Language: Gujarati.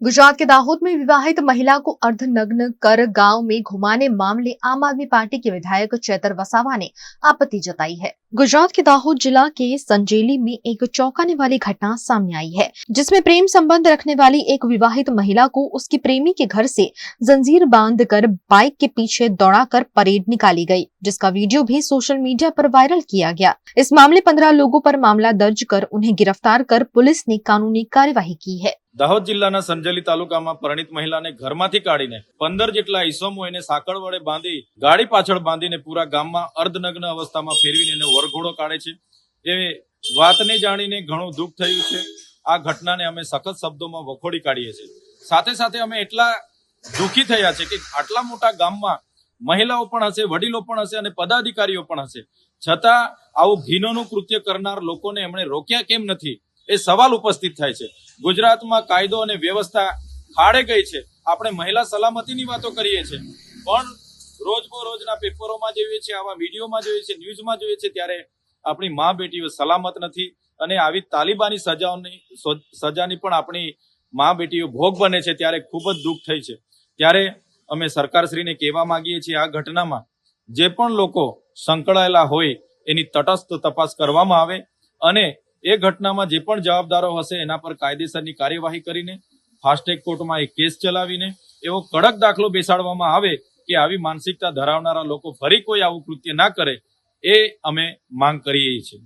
गुजरात के दाहोद में विवाहित महिला को अर्धनग्न कर गांव में घुमाने मामले आम आदमी पार्टी के विधायक चैतर वसावा ने आपत्ति जताई है। गुजरात के दाहोद जिला के संजेली में एक चौंकाने वाली घटना सामने आई है, जिसमें प्रेम संबंध रखने वाली एक विवाहित महिला को उसके प्रेमी के घर से जंजीर बांधकर बाइक के पीछे दौड़ाकर परेड निकाली गई, जिसका वीडियो भी सोशल मीडिया पर वायरल किया गया। इस मामले 15 लोगों पर मामला दर्ज कर उन्हें गिरफ्तार कर पुलिस ने कानूनी कार्यवाही की है। દાહોદ જિલ્લાના સંજેલી તાલુકામાં પરિણીત મહિલાને ઘરમાંથી કાઢીને 15 જેટલા ઈસમો એને સાંકળ વડે બાંધી ગાડી પાછળ બાંધીને પૂરા ગામમાં અર્ધનગ્ન અવસ્થામાં ફેરવીને એને વરઘોડો કાઢે છે। એ વાતને જાણીને ઘણું દુઃખ થયું છે। આ ઘટનાને અમે સખત શબ્દોમાં વખોડી કાઢીએ છીએ। સાથે સાથે અમે એટલા દુઃખી થયા છે કે આટલા મોટા ગામમાં મહિલાઓ પણ હશે, વડીલો પણ હશે અને પદાધિકારીઓ પણ હશે, છતાં આવું ઘીનોનું કૃત્ય કરનાર લોકોને એમણે રોક્યા કેમ નથી એ સવાલ ઉપસ્થિત થાય છે। ગુજરાતમાં કાયદો અને વ્યવસ્થા ખાડે ગઈ છે। આપણે મહિલા સલામતીની વાતો કરીએ છીએ, પણ રોજબરોજના પેપરોમાં જોઈએ છે, આવા વિડીયોમાં જોઈએ છે, ન્યૂઝમાં જોઈએ છે, ત્યારે આપણી મા બેટીઓ સલામત નથી અને આવી તાલિબાની સજાની પણ આપણી મા બેટીઓ ભોગ બને છે, ત્યારે ખૂબ જ દુઃખ થઈ છે। ત્યારે અમે સરકારશ્રીને કહેવા માંગીએ છીએ, આ ઘટનામાં જે પણ લોકો સંકળાયેલા હોય એની તટસ્થ તપાસ કરવામાં આવે અને એ ઘટનામાં જે પણ જવાબદારો હશે એના પર કાયદેસરની કાર્યવાહી કરીને ફાસ્ટ ટ્રેક કોર્ટમાં એક કેસ ચલાવીને એવો કડક દાખલો બેસાડવામાં આવે કે આવી માનસિકતા ધરાવનારા લોકો ફરી કોઈ આવું કૃત્ય ના કરે, એ અમે માંગ કરીએ છીએ।